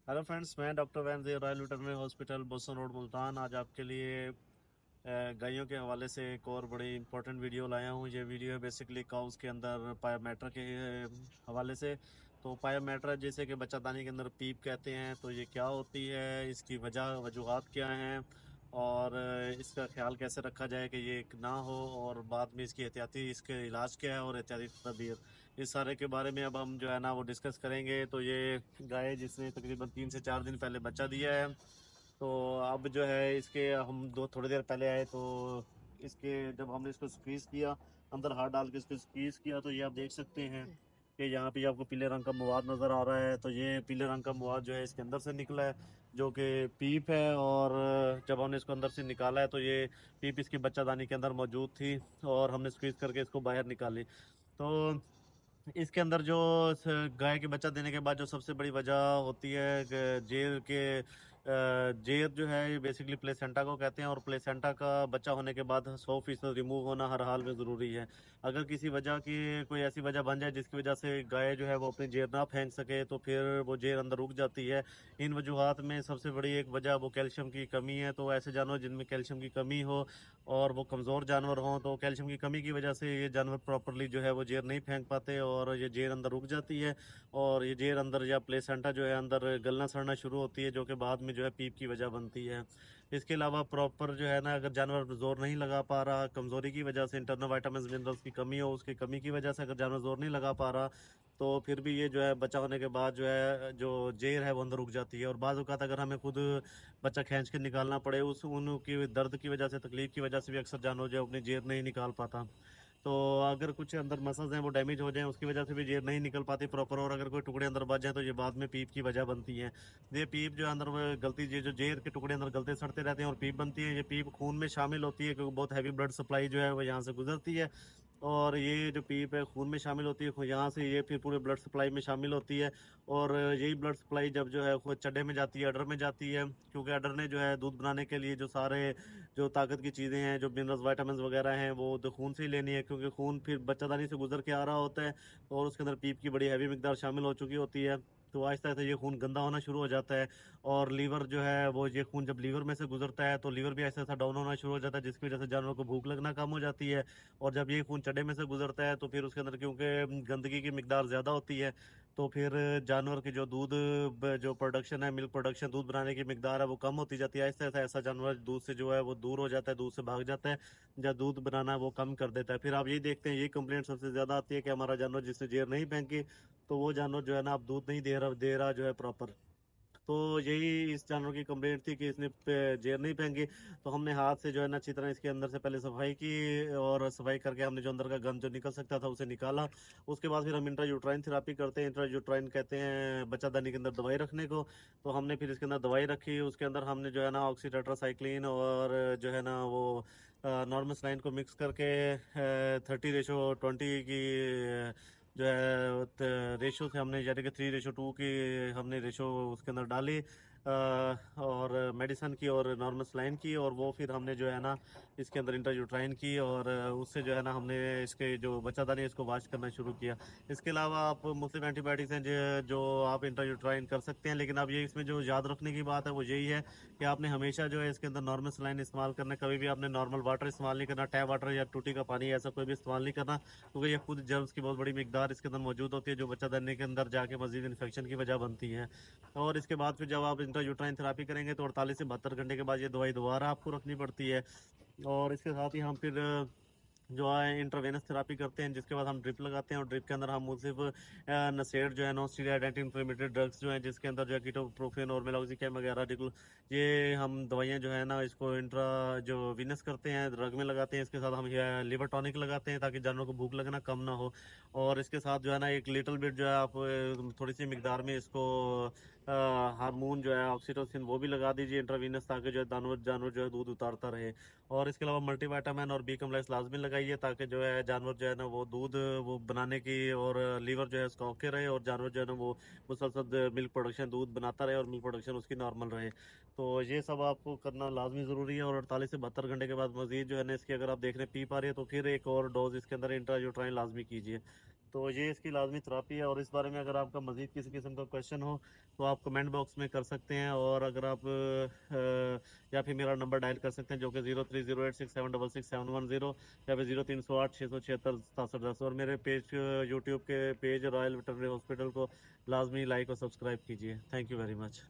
Hello friends, मैं doctor वैन royal veterinary hospital Bosan road Multan आज आपके लिए गायों के हवाले से एक और बड़ी इंपॉर्टेंट वीडियो लाया हूँ। ये वीडियो है बेसिकली काउस के अंदर पायोमेट्रा के हवाले से। तो पायोमेट्रा जैसे कि बच्चादानी के अंदर पीप कहते हैं, तो ये क्या होती है, इसकी वजूहात क्या हैं और इसका ख्याल कैसे रखा जाए कि ये ना हो, और बाद में इसकी एहतियाती इसके इलाज क्या है और एहतियाती तदबीर, इस सारे के बारे में अब हम जो है ना वो डिस्कस करेंगे। तो ये गाय जिसने तकरीबन 3 से 4 दिन पहले बच्चा दिया है, तो अब जो है इसके हम दो थोड़ी देर पहले आए, तो इसके जब हमने इसको स्क्वीज किया, अंदर हाथ डाल के इसको स्क्वीज किया, तो ये आप देख सकते हैं कि यहाँ पे आपको पीले रंग का मवाद नज़र आ रहा है। तो ये पीले रंग का मवाद जो है इसके अंदर से निकला है, जो कि पीप है। और जब हमने इसको अंदर से निकाला है, तो ये पीप इसकी बच्चादानी के अंदर मौजूद थी और हमने स्क्वीज करके इसको बाहर निकाली। तो इसके अंदर जो गाय के बच्चा देने के बाद जो सबसे बड़ी वजह होती है जेर के जेर जो है ये बेसिकली प्लेसेंटा को कहते हैं, और प्लेसेंटा का बच्चा होने के बाद 100% रिमूव होना हर हाल में ज़रूरी है। अगर किसी वजह की कोई ऐसी वजह बन जाए जिसकी वजह से गाय जो है वो अपनी जेर ना फेंक सके, तो फिर वो जेर अंदर रुक जाती है। इन वजूहात में सबसे बड़ी एक वजह वो कैल्शियम की कमी है। तो ऐसे जानवर जिनमें कैल्शियम की कमी हो और वो कमज़ोर जानवर हों, तो कैल्शियम की कमी की वजह से ये जानवर प्रॉपरली जो है वो जेर नहीं फेंक पाते और ये जेर अंदर रुक जाती है। और ये जेर अंदर या प्लेसेंटा जो है अंदर गलना सड़ना शुरू होती है, जो कि बाद में जो है पीप की वजह बनती है। इसके अलावा प्रॉपर जो है ना, अगर जानवर जोर नहीं लगा पा रहा, कमज़ोरी की वजह से, इंटरनल वाइटामिन मिनरल्स की कमी हो, उसकी कमी की वजह से अगर जानवर जोर नहीं लगा पा रहा, तो फिर भी ये जो है बच्चा होने के बाद जो है जो जेर है वो अंदर रुक जाती है। और बाज़ औक़ात अगर हमें खुद बच्चा खींच के निकालना पड़े, उस उनकी दर्द की वजह से, तकलीफ की वजह से भी अक्सर जानवर जो है अपनी जेर नहीं निकाल पाता। तो अगर कुछ अंदर मसल्स हैं वो डैमेज हो जाएं, उसकी वजह से भी जेर नहीं निकल पाती प्रॉपर, और अगर कोई टुकड़े अंदर बच जाए तो ये बाद में पीप की वजह बनती है। ये पीप जो अंदर वो गलती, ये जो जेर के टुकड़े अंदर गलते सड़ते रहते हैं और पीप बनती है। ये पीप खून में शामिल होती है क्योंकि बहुत हैवी ब्लड सप्लाई जो है वो यहाँ से गुजरती है, और ये जो पीप है खून में शामिल होती है, यहाँ से ये फिर पूरे ब्लड सप्लाई में शामिल होती है। और यही ब्लड सप्लाई जब जो है वो चड्डे में जाती है, अडर में जाती है, क्योंकि अडर ने जो है दूध बनाने के लिए जो सारे जो ताकत की चीज़ें हैं, जो मिनरल्स वाइटामिन वगैरह हैं, वो तो खून से ही लेनी है, क्योंकि खून फिर बच्चादानी से गुजर के आ रहा होता है और उसके अंदर पीप की बड़ी हैवी मिकदार शामिल हो चुकी होती है। तो आहिस्ता आहिस्ता ये खून गंदा होना शुरू हो जाता है, और लीवर जो है वो, ये खून जब लीवर में से गुजरता है तो लीवर भी आहिस्ता आहिस्ता डाउन होना शुरू हो जाता है, जिसकी वजह से जानवर को भूख लगना कम हो जाती है। और जब ये खून चड्डे में से गुजरता है, तो फिर उसके अंदर क्योंकि गंदगी की मिकदार ज़्यादा होती है, तो फिर जानवर की जो दूध जो प्रोडक्शन है, मिल्क प्रोडक्शन, दूध बनाने की मिकदार है, वो कम होती जाती है। आहिस्ता आहिस्ता ऐसा जानवर दूध से जो है वो दूर हो जाता है, दूध से भाग जाता है, या दूध बनाना वो कम कर देता है। फिर आप यही देखते हैं, ये कंप्लेंट सबसे ज़्यादा आती है कि हमारा जानवर जिसने जेर नहीं फेंकी, तो वो जानवर जो है ना अब दूध नहीं दे रहा जो है प्रॉपर। तो यही इस जानवर की कंप्लेंट थी कि इसने जेर नहीं फेंकी। तो हमने हाथ से जो है ना अच्छी तरह इसके अंदर से पहले सफाई की, और सफाई करके हमने जो अंदर का गंद जो निकल सकता था उसे निकाला। उसके बाद फिर हम इंट्रायूट्राइन थेरापी करते हैं। इंट्रायूट्राइन कहते हैं बच्चादानी के अंदर दवाई रखने को। तो हमने फिर इसके अंदर दवाई रखी, उसके अंदर हमने जो है ना ऑक्सीटेट्रासाइक्लिन और जो है ना वो नॉर्मल सलाइन को मिक्स करके 30:20 की जो है रेशो से हमने, यानी कि 3:2 की हमने रेशो उसके अंदर डाली, और मेडिसन की और नॉर्मल सलाइन की, और वो फिर हमने जो है ना इसके अंदर इंटरयूट्राइन की, और उससे जो है ना हमने इसके जो बच्चादानी है इसको वाश करना शुरू किया। इसके अलावा आप मुख्तलिफ एंटीबायोटिक्स हैं जो आप इंटरयूट्राइन कर सकते हैं, लेकिन अब ये इसमें जो याद रखने की बात है वो यही है कि आपने हमेशा जो है इसके अंदर नॉर्मल सलाइन इस्तेमाल करना है। कभी भी आपने नॉर्मल वाटर इस्तेमाल नहीं करना, टैप वाटर या टूटी का पानी ऐसा कोई भी इस्तेमाल नहीं करना, क्योंकि ये खुद जर्म्स की बहुत बड़ी मिकदार इसके अंदर मौजूद होती है, जो बच्चादानी के अंदर जाके मजीद इन्फेक्शन की वजह बनती है। और इसके बाद फिर जब आप इंट्रायूट्राइन थेरापी करेंगे, तो 48 से 72 घंटे के बाद ये दवाई दोबारा आपको रखनी पड़ती है। और इसके साथ ही हम फिर जो है इंट्रावेनस थेरापी करते हैं, जिसके बाद हम ड्रिप लगाते हैं, और ड्रिप के अंदर हम सिर्फ नसेड जो है, non steroid anti inflammatory drugs जो हैं, जिसके अंदर जो है कीटोप्रोफेन और मेलोक्सिकैम वगैरह, ये हम दवाइयाँ जो है ना इसको इंट्रा जो विनस करते हैं, रग में लगाते हैं। इसके साथ हम ये लिवर टॉनिक लगाते हैं ताकि जानवर को भूख लगना कम ना हो। और इसके साथ जो है ना एक लिटिल बिट जो है आप थोड़ी सी मिकदार में इसको हार्मोन जो है ऑक्सीटोसिन वो भी लगा दीजिए इंट्रावीनस, ताकि जो है जानवर जानवर जो है दूध उतारता रहे। और इसके अलावा मल्टीविटामिन और बी कम्प्लेक्स लाजमी लगाइए, ताकि जो है जानवर जो है ना वो दूध वो बनाने की, और लीवर जो है उसका ओके रहे, और जानवर जो है ना वो मुसलसल मिल्क प्रोडक्शन दूध बनाता रहे और मिल्क प्रोडक्शन उसकी नॉर्मल रहे। तो ये सब आपको करना लाजमी ज़रूरी है। और 48 से 72 घंटे के बाद मजीद जो है ना इसकी अगर आप देख रहे हैं पी पा रही है, तो फिर एक और डोज इसके अंदर इंट्रायूट्राइन लाजमी कीजिए। तो ये इसकी लाजमी थेरापी है। और इस बारे में अगर आपका मज़ीद किसी किस्म का क्वेश्चन हो तो आप कमेंट बॉक्स में कर सकते हैं। और अगर आप या फिर मेरा नंबर डायल कर सकते हैं जो कि 030867667110, या फिर 0308 676 6710। और मेरे पेज यूट्यूब के पेज रॉयल वेटरनरी हॉस्पिटल को लाजमी लाइक और सब्सक्राइब कीजिए। Thank you very much.